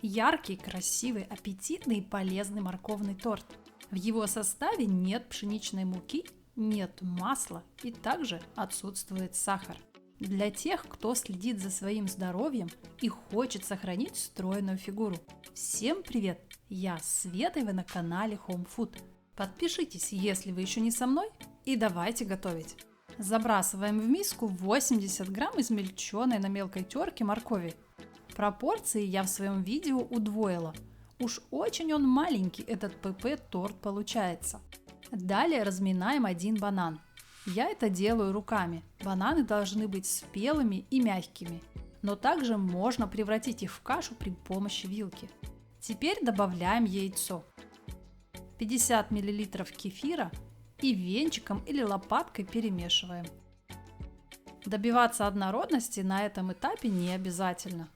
Яркий, красивый, аппетитный и полезный морковный торт. В его составе нет пшеничной муки, нет масла и также отсутствует сахар. Для тех, кто следит за своим здоровьем и хочет сохранить стройную фигуру. Всем привет! Я Света, и вы на канале Home Food. Подпишитесь, если вы еще не со мной, и давайте готовить. Забрасываем в миску 80 грамм измельченной на мелкой терке моркови. Пропорции я в своем видео удвоила. Уж очень он маленький, этот ПП-торт получается. Далее разминаем один банан. Я это делаю руками. Бананы должны быть спелыми и мягкими. Но также можно превратить их в кашу при помощи вилки. Теперь добавляем яйцо. 50 мл кефира и венчиком или лопаткой перемешиваем. Добиваться однородности на этом этапе не обязательно.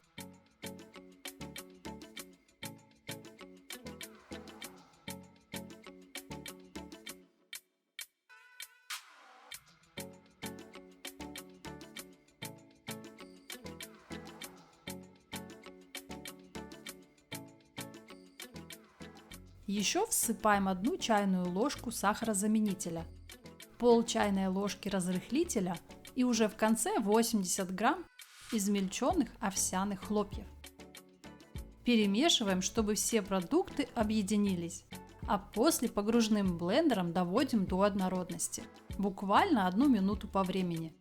Еще всыпаем 1 чайную ложку сахарозаменителя, пол чайной ложки разрыхлителя и уже в конце 80 грамм измельченных овсяных хлопьев. Перемешиваем, чтобы все продукты объединились, а после погружным блендером доводим до однородности. Буквально 1 минуту по времени.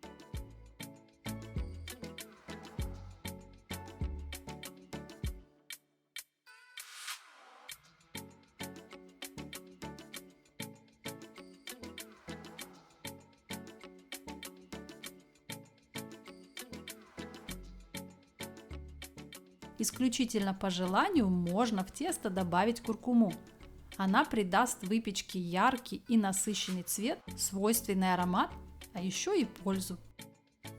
Исключительно по желанию можно в тесто добавить куркуму. Она придаст выпечке яркий и насыщенный цвет, свойственный аромат, а еще и пользу.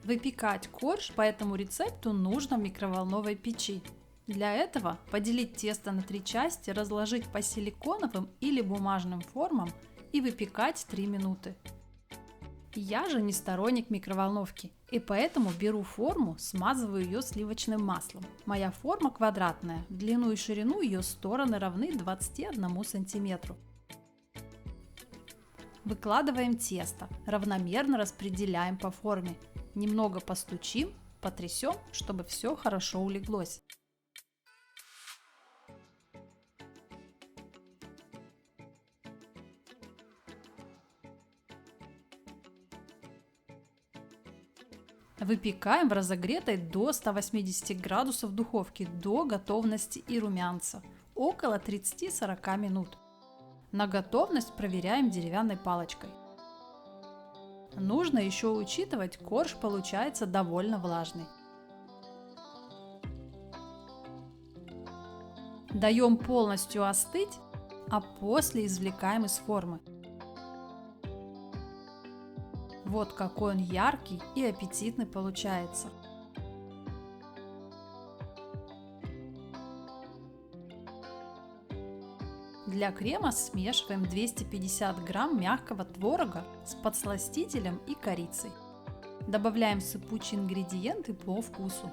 Выпекать корж по этому рецепту нужно в микроволновой печи. Для этого поделить тесто на 3 части, разложить по силиконовым или бумажным формам и выпекать 3 минуты. Я же не сторонник микроволновки, и поэтому беру форму, смазываю ее сливочным маслом. Моя форма квадратная, в длину и ширину ее стороны равны 21 сантиметру. Выкладываем тесто, равномерно распределяем по форме. Немного постучим, потрясем, чтобы все хорошо улеглось. Выпекаем в разогретой до 180 градусов духовке до готовности и румянца, около 30-40 минут. На готовность проверяем деревянной палочкой. Нужно еще учитывать, корж получается довольно влажный. Даем полностью остыть, а после извлекаем из формы. Вот какой он яркий и аппетитный получается. Для крема смешиваем 250 грамм мягкого творога с подсластителем и корицей. Добавляем сыпучие ингредиенты по вкусу.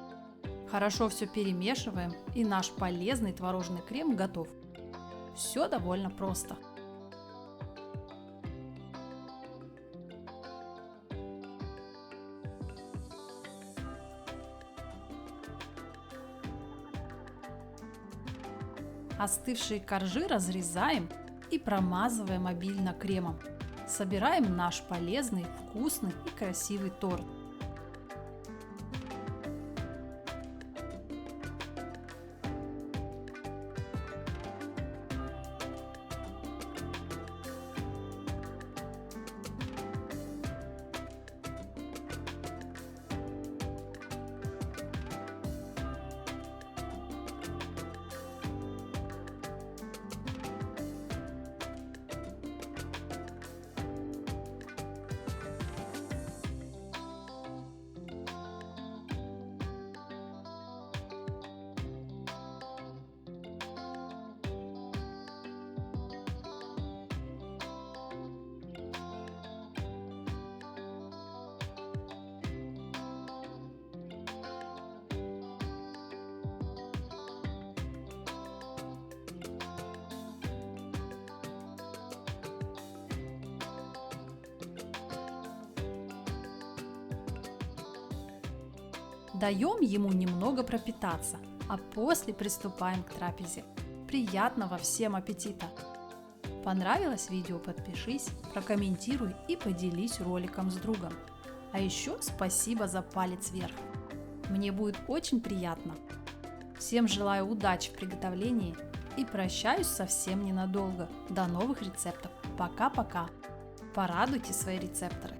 Хорошо все перемешиваем, и наш полезный творожный крем готов. Все довольно просто. Остывшие коржи разрезаем и промазываем обильно кремом. Собираем наш полезный, вкусный и красивый торт. Даем ему немного пропитаться, а после приступаем к трапезе. Приятного всем аппетита! Понравилось видео? Подпишись, прокомментируй и поделись роликом с другом. А еще спасибо за палец вверх. Мне будет очень приятно. Всем желаю удачи в приготовлении и прощаюсь совсем ненадолго. До новых рецептов. Пока-пока. Порадуйте свои рецепторы.